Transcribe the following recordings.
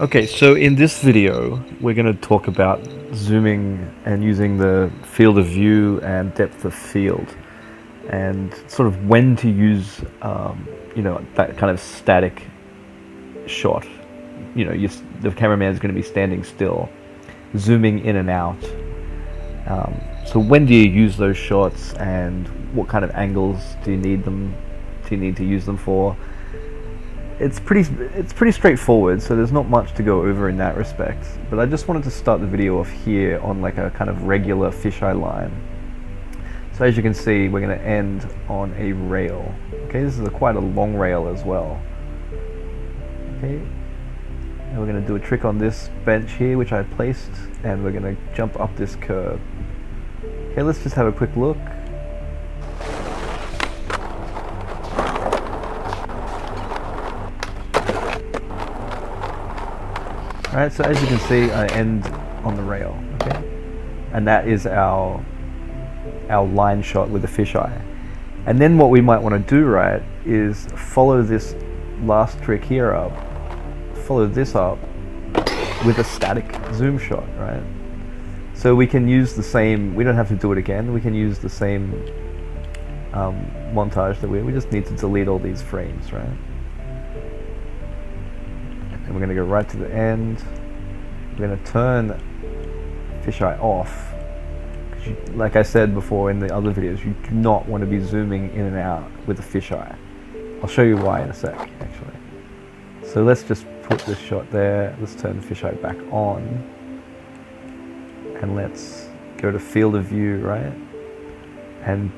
Okay, so in this video, we're going to talk about zooming and using the field of view and depth of field, and sort of when to use, that kind of static shot. The cameraman is going to be standing still, zooming in and out. So when do you use those shots, and what kind of angles do you need them? Do you need to use them for? It's pretty straightforward, so there's not much to go over in that respect. But I just wanted to start the video off here on like a kind of regular fisheye line. So as you can see, we're going to end on a rail. Okay, this is quite a long rail as well. Okay, and we're going to do a trick on this bench here, which I placed, and we're going to jump up this curb. Okay, let's just have a quick look. Alright, so as you can see, I end on the rail, okay? And that is our line shot with the fisheye. And then what we might want to do, right, is follow this last trick here up, follow this up with a static zoom shot, right? So we can use the same, we don't have to do it again, we can use the same montage that we just need to delete all these frames, right? And we're going to go right to the end. We're going to turn fisheye off. Like I said before in the other videos, you do not want to be zooming in and out with the fisheye. I'll show you why in a sec, actually. So let's just put this shot there. Let's turn the fisheye back on. And let's go to field of view, right? And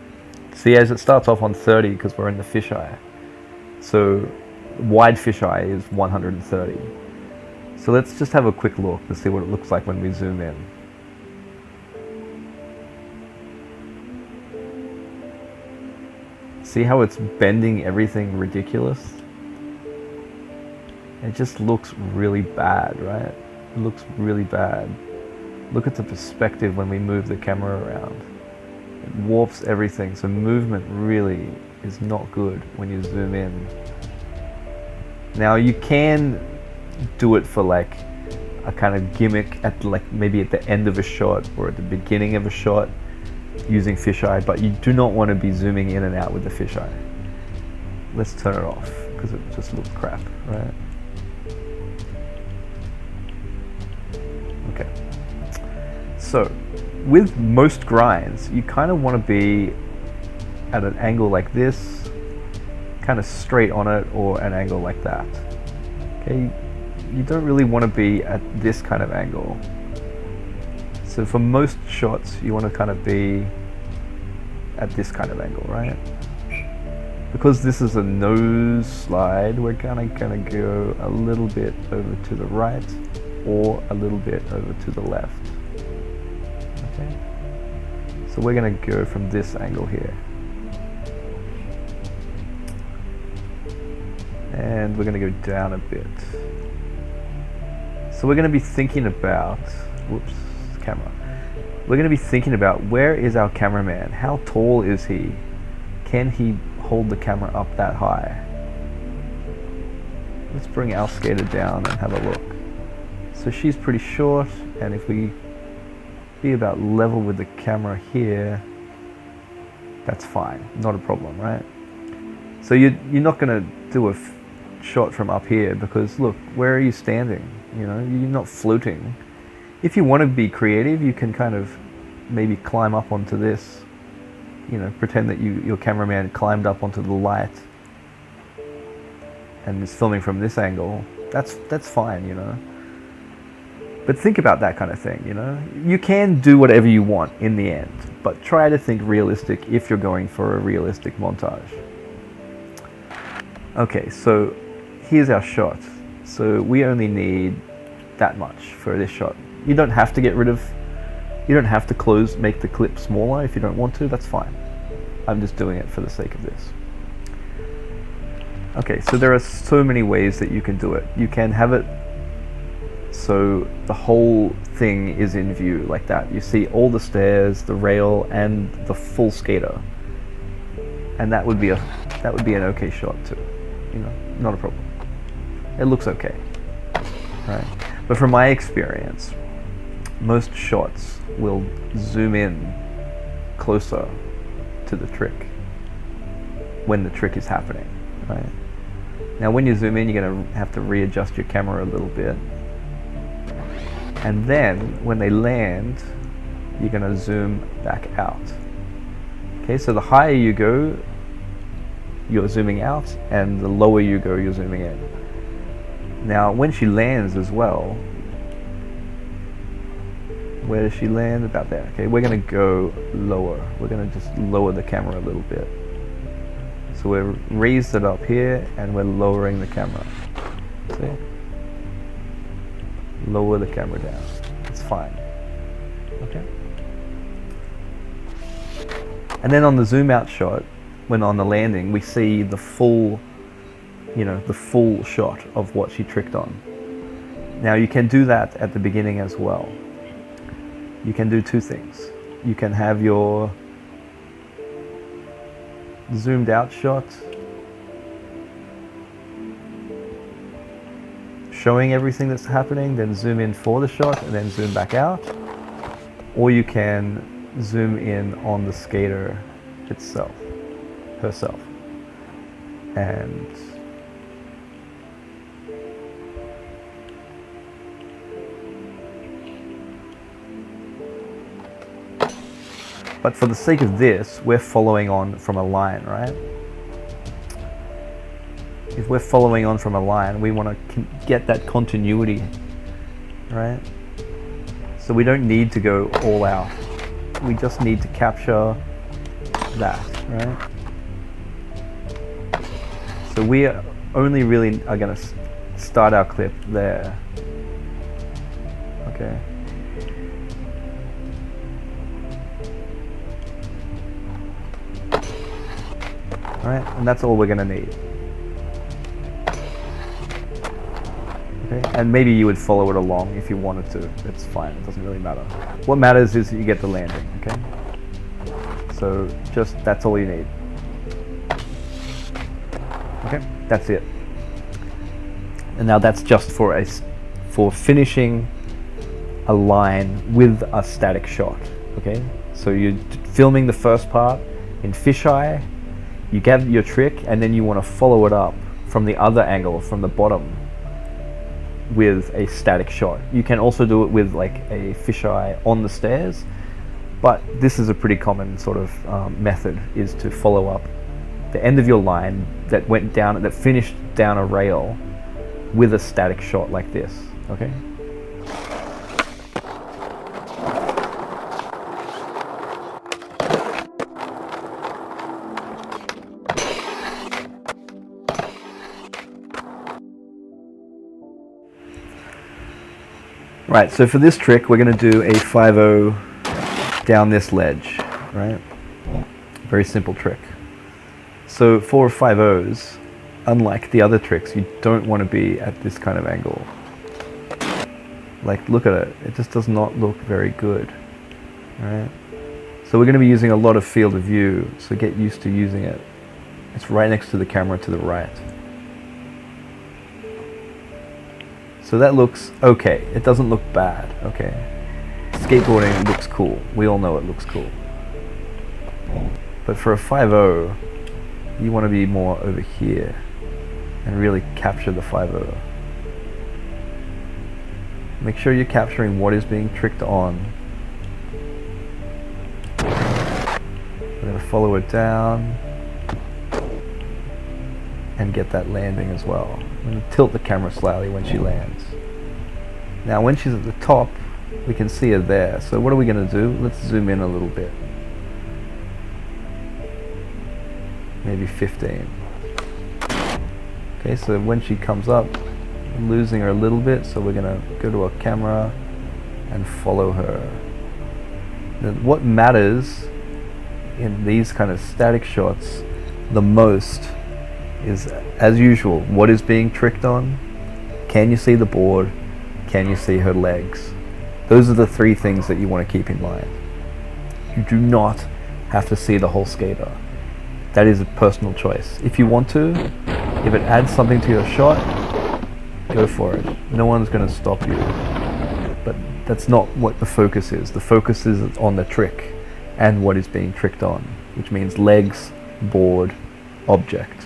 see, as it starts off on 30 because we're in the fisheye. So wide fisheye is 130. So let's just have a quick look to see what it looks like when we zoom in. See how it's bending everything ridiculous? It just looks really bad, right? It looks really bad. Look at the perspective when we move the camera around. It warps everything, so movement really is not good when you zoom in. Now you can do it for like a kind of gimmick at like maybe at the end of a shot or at the beginning of a shot using fisheye, but you do not want to be zooming in and out with the fisheye. Let's turn it off because it just looks crap, right? Okay. So with most grinds, you kind of want to be at an angle like this, kind of straight on it, or an angle like that. Okay, you don't really want to be at this kind of angle. So for most shots, you want to kind of be at this kind of angle, right? Because this is a nose slide, we're kind of going to go a little bit over to the right or a little bit over to the left. Okay, so we're going to go from this angle here. And we're going to go down a bit. So we're going to be thinking about, whoops, camera. We're going to be thinking about, where is our cameraman? How tall is he? Can he hold the camera up that high? Let's bring our skater down and have a look. So she's pretty short, and if we be about level with the camera here, that's fine, not a problem, right? So you're not going to do a shot from up here because look, where are you standing? You know, you're not floating. If you want to be creative, you can kind of maybe climb up onto this, you know, pretend that your cameraman climbed up onto the light and is filming from this angle. That's fine, you know. But think about that kind of thing, you know. You can do whatever you want in the end, but try to think realistic if you're going for a realistic montage. Okay, so here's our shot. So we only need that much for this shot. You don't have to make the clip smaller if you don't want to, that's fine. I'm just doing it for the sake of this. Okay, so there are so many ways that you can do it. You can have it so the whole thing is in view like that. You see all the stairs, the rail, and the full skater. And that would be an okay shot too. You know, not a problem. It looks okay. right? But from my experience, most shots will zoom in closer to the trick when the trick is happening, right? Now when you zoom in, you're going to have to readjust your camera a little bit. And then when they land, you're going to zoom back out. Okay, so the higher you go, you're zooming out, and the lower you go, you're zooming in. Now when she lands as well, where does she land? About there. Okay, we're going to go lower. We're going to just lower the camera a little bit. So we're raised it up here, and we're lowering the camera. See? Lower the camera down. It's fine. Okay. And then on the zoom out shot, when on the landing, we see the full, the full shot of what she tricked on. Now you can do that at the beginning as well. You can do two things. You can have your zoomed out shot showing everything that's happening, then zoom in for the shot and then zoom back out. Or you can zoom in on the skater herself. And but for the sake of this, we're following on from a line, right? If we're following on from a line, we want to get that continuity, right? So we don't need to go all out. We just need to capture that, right? So we only really are going to start our clip there. Okay. All right, and that's all we're going to need. Okay, and maybe you would follow it along if you wanted to. It's fine, it doesn't really matter. What matters is that you get the landing, okay? So just, that's all you need. Okay, that's it. And now that's just for finishing a line with a static shot, okay? So you're filming the first part in fisheye, you get your trick, and then you want to follow it up from the other angle, from the bottom, with a static shot. You can also do it with like a fisheye on the stairs, but this is a pretty common sort of method, is to follow up the end of your line that went down, that finished down a rail, with a static shot like this, okay? Right, so for this trick, we're going to do a 5-0 down this ledge, right? Very simple trick. So for 5-0s, unlike the other tricks, you don't want to be at this kind of angle. Like, look at it. It just does not look very good, right? So we're going to be using a lot of field of view, so get used to using it. It's right next to the camera to the right. So that looks okay. It doesn't look bad, okay? Skateboarding looks cool. We all know it looks cool. But for a 5-0, you want to be more over here and really capture the 5-0. Make sure you're capturing what is being tricked on. We're going to follow it down and get that landing as well. I'm going to tilt the camera slightly when she lands. Now when she's at the top, we can see her there. So what are we going to do? Let's zoom in a little bit. Maybe 15. Okay, so when she comes up, I'm losing her a little bit, so we're going to go to our camera and follow her. Then what matters in these kind of static shots the most is, as usual, what is being tricked on? Can you see the board? Can you see her legs? Those are the three things that you want to keep in mind. You do not have to see the whole skater. That is a personal choice. If you want to, if it adds something to your shot, Go for it. No one's going to stop you. But that's not what the focus is. The focus is on the trick and what is being tricked on, which means legs, board, object.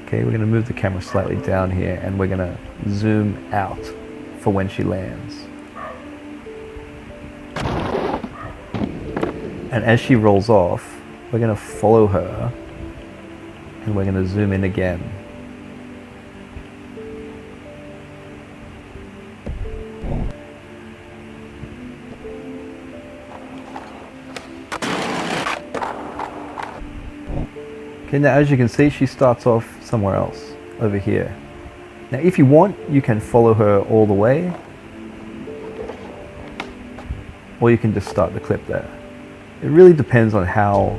Okay, we're going to move the camera slightly down here and we're going to zoom out for when she lands. And as she rolls off, we're going to follow her and we're going to zoom in again. Okay, now as you can see, she starts off somewhere else, over here. Now if you want, you can follow her all the way, or you can just start the clip there. It really depends on how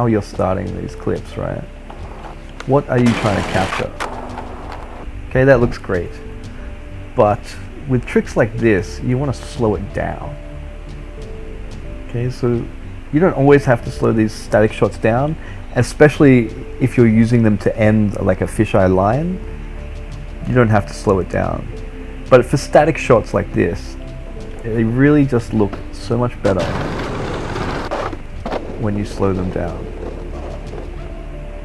you're starting these clips, right? What are you trying to capture? Okay, that looks great. But with tricks like this, you want to slow it down. Okay, so you don't always have to slow these static shots down, especially if you're using them to end like a fisheye line. You don't have to slow it down. But for static shots like this, they really just look so much better when you slow them down.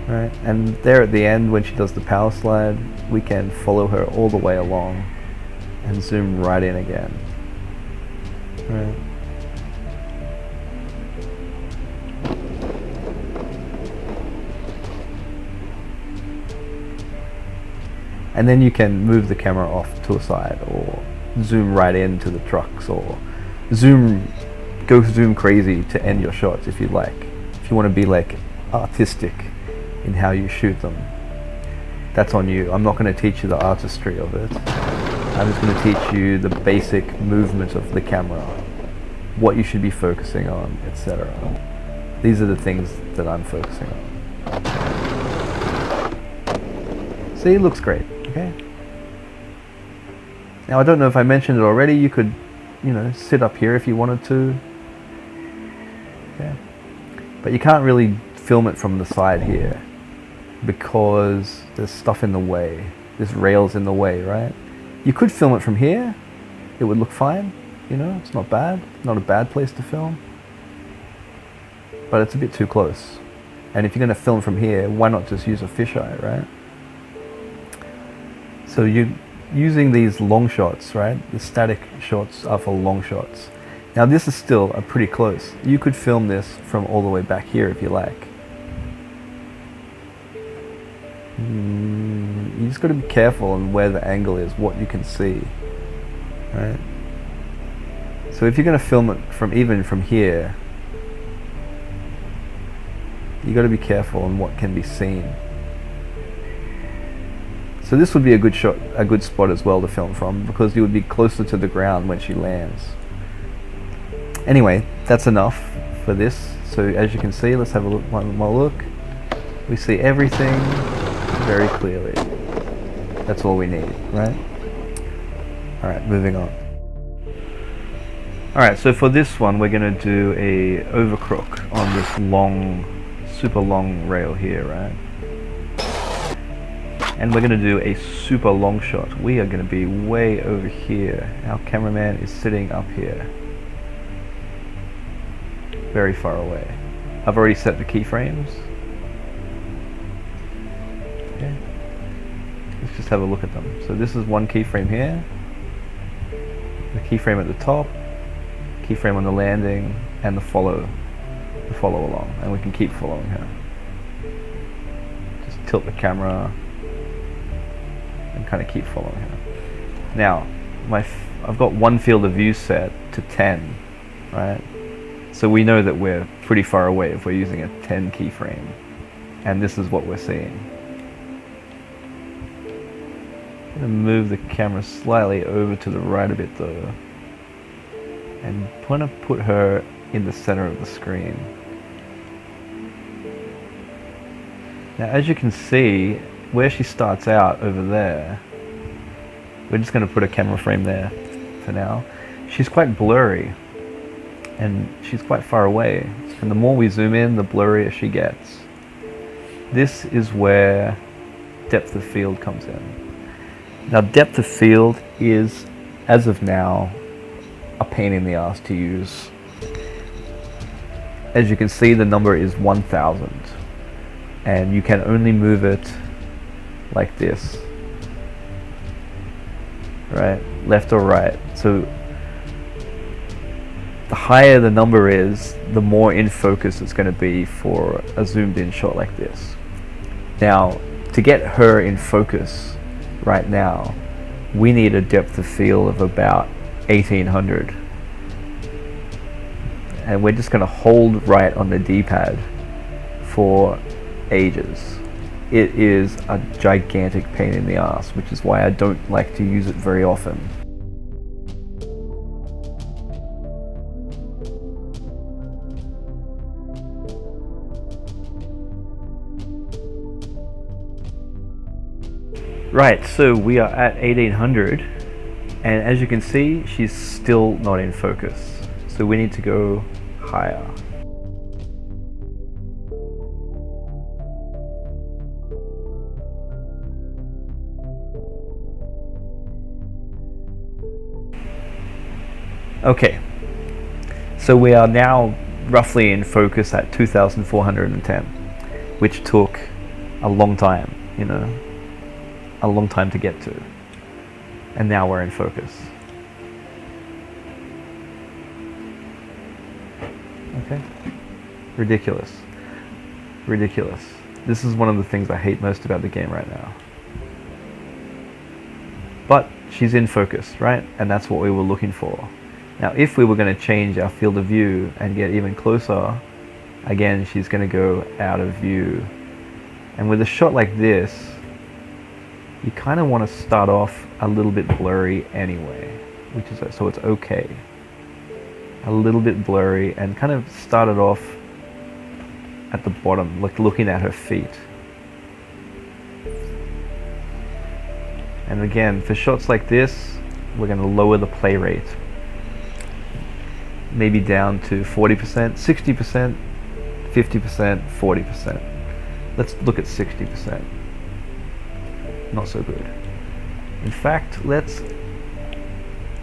Right? And there at the end, when she does the power slide, we can follow her all the way along and zoom right in again. Right? And then you can move the camera off to a side or zoom right into the trucks or go zoom crazy to end your shots if you like. If you want to be like artistic in how you shoot them, that's on you. I'm not going to teach you the artistry of it. I'm just going to teach you the basic movement of the camera, what you should be focusing on, etc. These are the things that I'm focusing on. See, it looks great. Okay. Now I don't know if I mentioned it already, you could, sit up here if you wanted to. Okay. But you can't really film it from the side here because there's stuff in the way. There's rails in the way, right? You could film it from here. It would look fine, it's not bad. Not a bad place to film. But it's a bit too close. And if you're going to film from here, why not just use a fisheye, right? So you're using these long shots, right? The static shots are for long shots. Now this is still pretty close. You could film this from all the way back here if you like. You just got to be careful on where the angle is, what you can see, right? So if you're going to film it even from here, you got to be careful on what can be seen. So this would be a good spot as well to film from, because you would be closer to the ground when she lands. Anyway, that's enough for this. So as you can see, let's have one more look. We see everything very clearly. That's all we need, right? Alright, moving on. Alright, so for this one, we're going to do a overcrook on this super long rail here, right? And we're going to do a super long shot. We are going to be way over here. Our cameraman is sitting up here. Very far away. I've already set the keyframes. Okay. Let's just have a look at them. So this is one keyframe here. The keyframe at the top. Keyframe on the landing. And the follow along. And we can keep following her. Just tilt the camera and kind of keep following her. Now, I've got one field of view set to 10, right? So we know that we're pretty far away if we're using a 10 keyframe. And this is what we're seeing. I'm going to move the camera slightly over to the right a bit though. And want to put her in the center of the screen. Now as you can see, where she starts out over there, we're just going to put a camera frame there for now. She's quite blurry and she's quite far away, and the more we zoom in, the blurrier she gets. This is where depth of field comes in. Now depth of field is, as of now, a pain in the ass to use. As you can see, the number is 1000, and you can only move it like this, right, left or right. So the higher the number is, the more in focus it's going to be for a zoomed in shot like this. Now, to get her in focus right now, we need a depth of field of about 1800. And we're just going to hold right on the D-pad for ages. It is a gigantic pain in the ass, which is why I don't like to use it very often. Right, so we are at 1800, and as you can see, she's still not in focus. So we need to go higher. Okay, so we are now roughly in focus at 2410, which took a long time, you know, a long time to get to. And now we're in focus. Okay, ridiculous, ridiculous. This is one of the things I hate most about the game right now. But she's in focus, right? And that's what we were looking for. Now, if we were going to change our field of view and get even closer, again, she's going to go out of view. And with a shot like this, you kind of want to start off a little bit blurry anyway, which is, so it's okay. A little bit blurry, and kind of start it off at the bottom, like looking at her feet. And again, for shots like this, we're going to lower the play rate. Maybe down to 40%, 60%, 50%, 40%. Let's look at 60%. Not so good. In fact, let's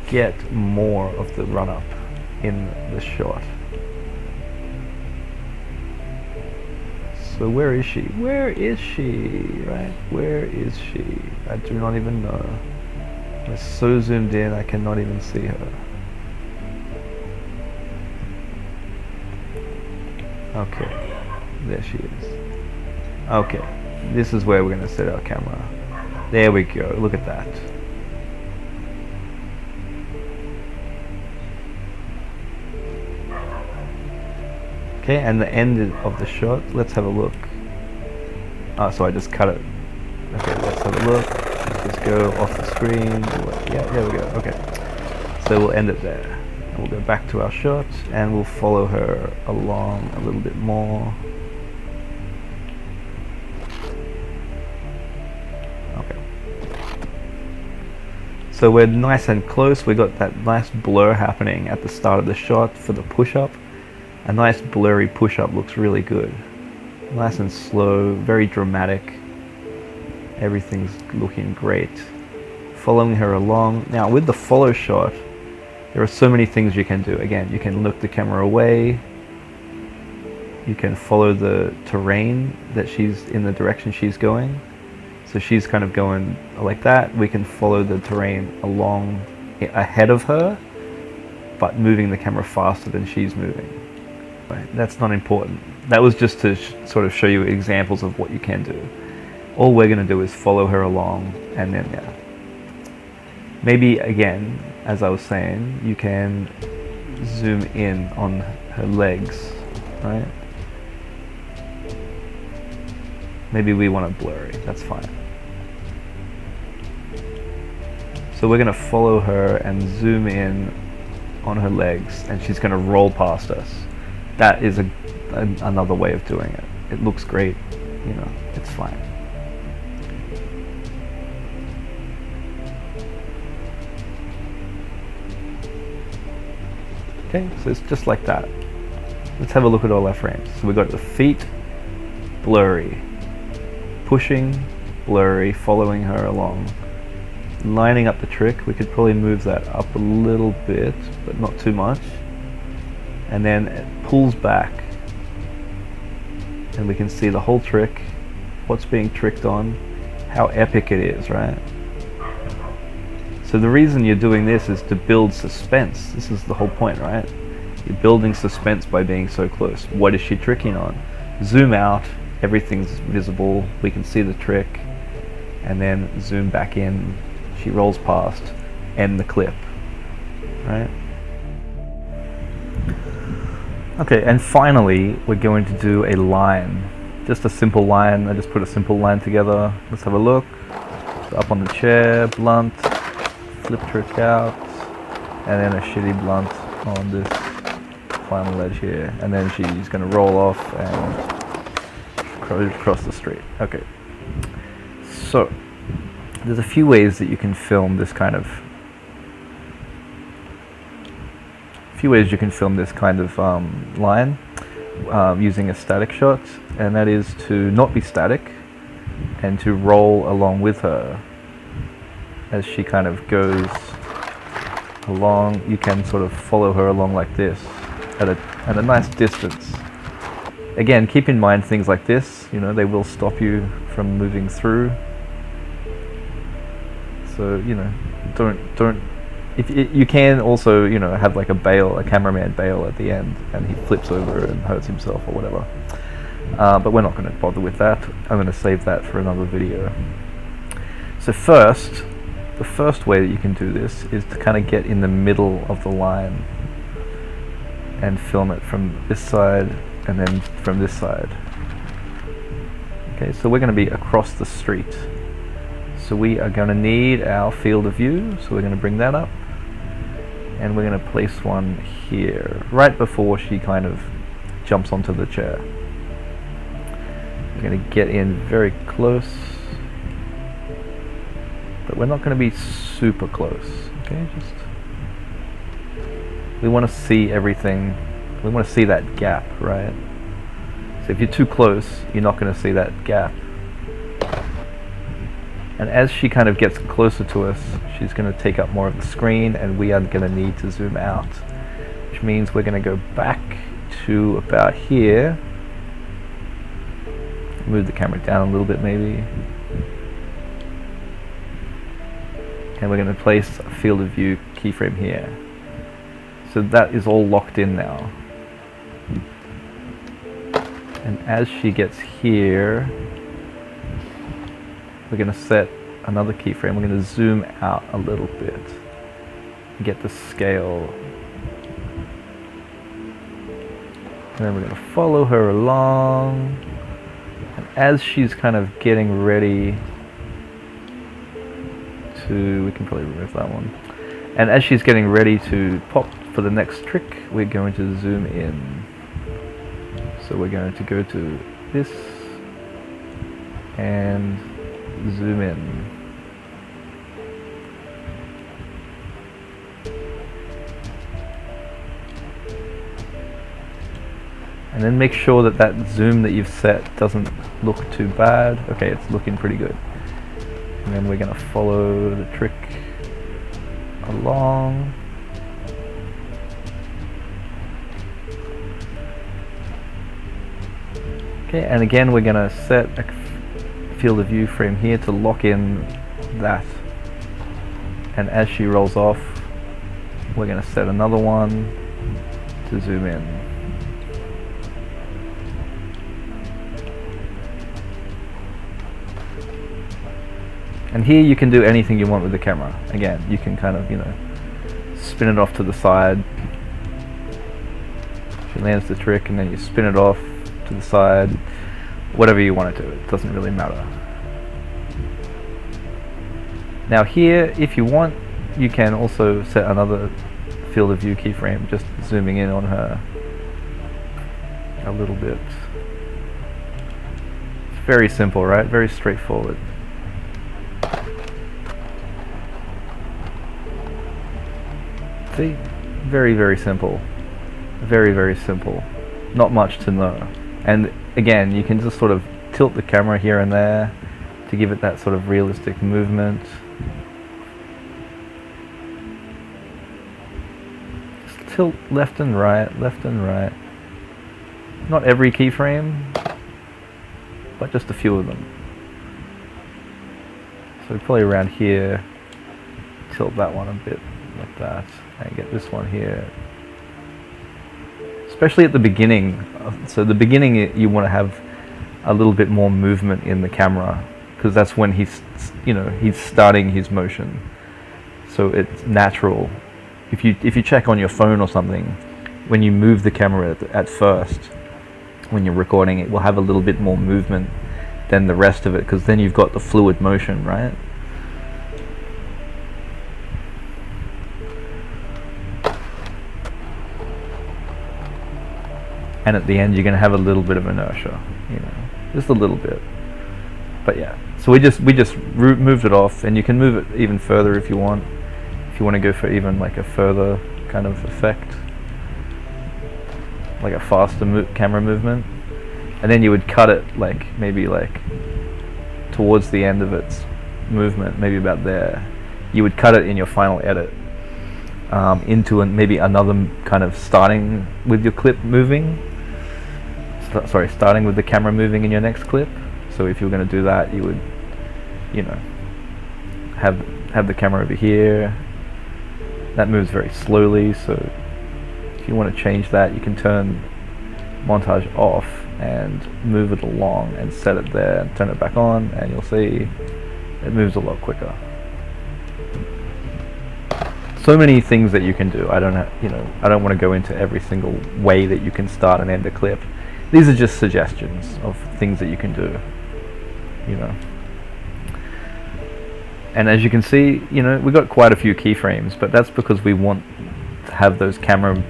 get more of the run-up in the shot. So where is she? Where is she? Right? Where is she? I do not even know. We're so zoomed in, I cannot even see her. Okay, there she is. Okay, this is where we're going to set our camera. There we go, look at that. Okay, and the end of the shot, let's have a look. Oh, so I just cut it. Okay, let's have a look. Let's just go off the screen. Yeah, there we go, okay. So we'll end it there. And we'll go back to our shot, and we'll follow her along a little bit more. Okay. So we're nice and close. We got that nice blur happening at the start of the shot for the push-up. A nice blurry push-up looks really good. Nice and slow, very dramatic. Everything's looking great. Following her along. Now with the follow shot, there are so many things you can do. Again, you can look the camera away. You can follow the terrain that she's in, the direction she's going. So she's kind of going like that. We can follow the terrain along ahead of her, but moving the camera faster than she's moving. That's not important. That was just to sort of show you examples of what you can do. All we're going to do is follow her along, and then yeah. Maybe again, as I was saying, you can zoom in on her legs, right? Maybe we want it blurry, that's fine. So we're going to follow her and zoom in on her legs, and she's going to roll past us. That is another way of doing it. It looks great, you know, it's fine. Okay, so it's just like that. Let's have a look at all our frames. So we've got the feet, blurry, pushing, blurry, following her along, lining up the trick. We could probably move that up a little bit, but not too much. And then it pulls back, and we can see the whole trick, what's being tricked on, how epic it is, right? So the reason you're doing this is to build suspense. This is the whole point, right? You're building suspense by being so close. What is she tricking on? Zoom out, everything's visible, we can see the trick, and then zoom back in, she rolls past, end the clip, right? Okay, and finally we're going to do a line. Just a simple line. I just put a simple line together. Let's have a look. So up on the chair, blunt, flip trick out, and then a shitty blunt on this final ledge here, and then she's going to roll off and cross the street. Okay, so there's a few ways that you can film this kind of line using a static shot, and that is to not be static and to roll along with her as she kind of goes along. You can sort of follow her along like this at a nice distance. Again, keep in mind things like this, you know, they will stop you from moving through. So, you know, don't. If you can also, you know, have like a cameraman bail at the end, and he flips over and hurts himself or whatever. But we're not going to bother with that. I'm going to save that for another video. So the first way that you can do this is to kind of get in the middle of the line and film it from this side and then from this side. Okay, so we're going to be across the street. So we are going to need our field of view, so we're going to bring that up, and we're going to place one here, right before she kind of jumps onto the chair. We're going to get in very close, but we're not going to be super close, okay? We want to see everything, we want to see that gap, right? So if you're too close, you're not going to see that gap. And as she kind of gets closer to us, she's going to take up more of the screen, and we are going to need to zoom out, which means we're going to go back to about here. Move the camera down a little bit maybe. And we're going to place a field of view keyframe here. So that is all locked in now. And as she gets here, we're going to set another keyframe. We're going to zoom out a little bit and get the scale. And then we're going to follow her along. And as she's kind of getting ready to, we can probably remove that one. And as she's getting ready to pop for the next trick, we're going to zoom in. So we're going to go to this and zoom in. And then make sure that that zoom that you've set doesn't look too bad. Okay, it's looking pretty good. And then we're going to follow the trick along. Okay, and again we're going to set a field of view frame here to lock in that. And as she rolls off, we're going to set another one to zoom in. And here you can do anything you want with the camera. Again, you can kind of, you know, spin it off to the side. She lands the trick and then you spin it off to the side. Whatever you want to do, it doesn't really matter. Now here, if you want, you can also set another field of view keyframe, just zooming in on her a little bit. It's very simple, right? Very straightforward. See? Very, very simple. Very, very simple. Not much to know. And again, you can just sort of tilt the camera here and there to give it that sort of realistic movement. Just tilt left and right, left and right. Not every keyframe, but just a few of them. So probably around here, tilt that one a bit like that, and get this one here. Especially at the beginning. So the beginning, you want to have a little bit more movement in the camera, because that's when he's starting his motion. So it's natural. If you check on your phone or something, when you move the camera at first, when you're recording, it will have a little bit more movement than the rest of it, because then you've got the fluid motion, right? And at the end, you're going to have a little bit of inertia, just a little bit. But yeah, so we just moved it off, and you can move it even further if you want. If you want to go for even like a further kind of effect, like a faster camera movement, and then you would cut it maybe towards the end of its movement, maybe about there. You would cut it in your final edit into maybe another kind of starting with your clip moving. Starting with the camera moving in your next clip. So if you were going to do that, you would, have the camera over here. That moves very slowly, so if you want to change that, you can turn montage off and move it along and set it there and turn it back on, and you'll see it moves a lot quicker. So many things that you can do. I don't want to go into every single way that you can start and end a clip. These are just suggestions of things that you can do, And as you can see, we got quite a few keyframes, but that's because we want to have those camera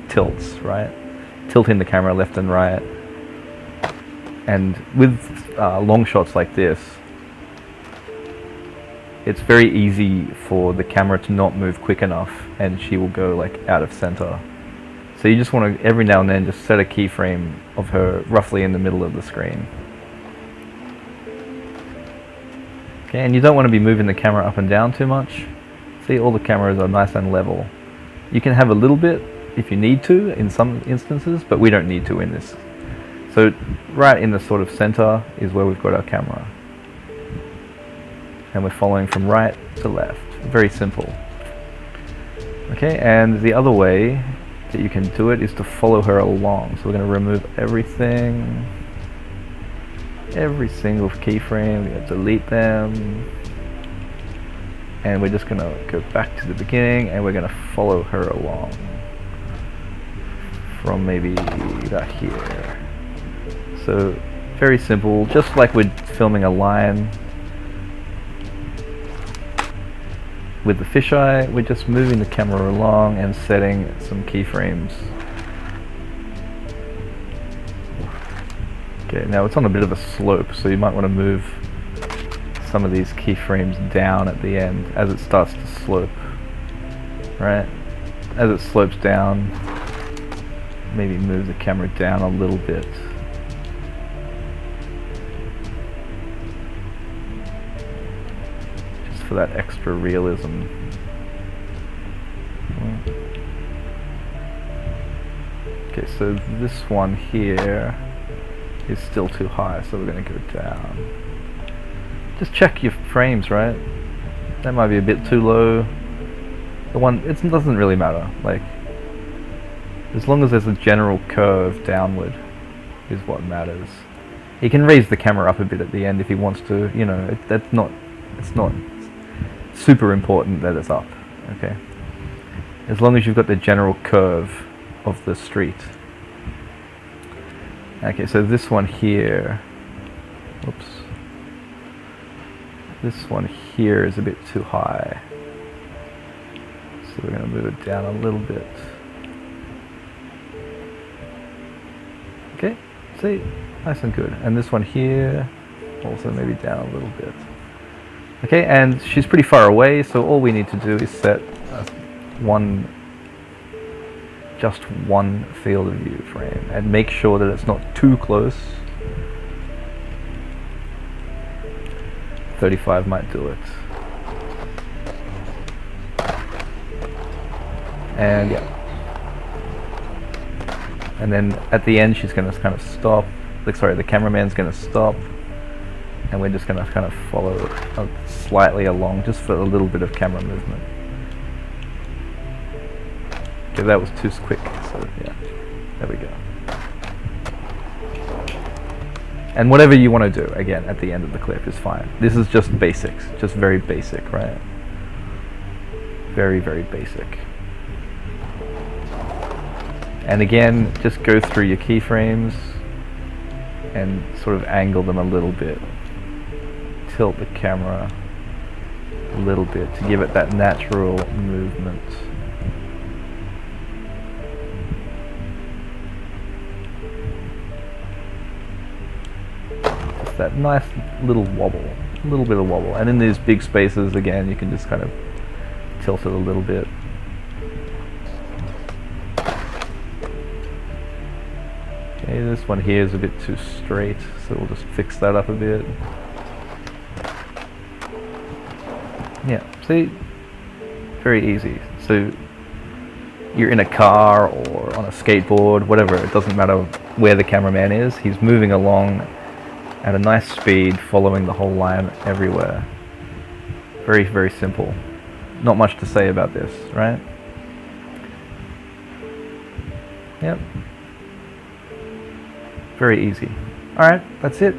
tilts, right? Tilting the camera left and right. And with long shots like this, it's very easy for the camera to not move quick enough, and she will go out of center. So you just want to, every now and then, just set a keyframe of her roughly in the middle of the screen. Okay, and you don't want to be moving the camera up and down too much. See, all the cameras are nice and level. You can have a little bit if you need to in some instances, but we don't need to in this. So right in the sort of center is where we've got our camera. And we're following from right to left. Very simple. Okay, and the other way that you can do it is to follow her along. So we're going to remove everything, every single keyframe. We're going to delete them, and we're just going to go back to the beginning, and we're going to follow her along from maybe about here. So very simple, just like we're filming a line. With the fisheye, we're just moving the camera along and setting some keyframes. Okay, now it's on a bit of a slope, so you might want to move some of these keyframes down at the end as it starts to slope. Right? As it slopes down, maybe move the camera down a little bit. For that extra realism. Okay, so this one here is still too high, so we're going to go down. Just check your frames, right? That might be a bit too low. It doesn't really matter. As long as there's a general curve downward is what matters. He can raise the camera up a bit at the end if he wants to. It's not super important that it's up, okay? As long as you've got the general curve of the street. Okay, so this one here, oops. This one here is a bit too high. So we're going to move it down a little bit. Okay, see, nice and good. And this one here, also maybe down a little bit. Okay, and she's pretty far away, so all we need to do is set just one field of view frame and make sure that it's not too close. 35 might do it. And yeah. And then at the end she's going to kind of stop. Like, sorry, the cameraman's going to stop. And we're just going to kind of follow slightly along just for a little bit of camera movement. Okay, that was too quick, so yeah, there we go. And whatever you want to do, again, at the end of the clip is fine. This is just basics, just very basic, right? Very, very basic. And again, just go through your keyframes and sort of angle them a little bit. Tilt the camera a little bit to give it that natural movement. Just that nice little wobble, a little bit of wobble. And in these big spaces, again, you can just kind of tilt it a little bit. Okay, this one here is a bit too straight, so we'll just fix that up a bit. Yeah, see? Very easy. So you're in a car or on a skateboard, whatever, it doesn't matter where the cameraman is, he's moving along at a nice speed, following the whole line everywhere. Very, very simple. Not much to say about this, right? Yep. Very easy. Alright, that's it.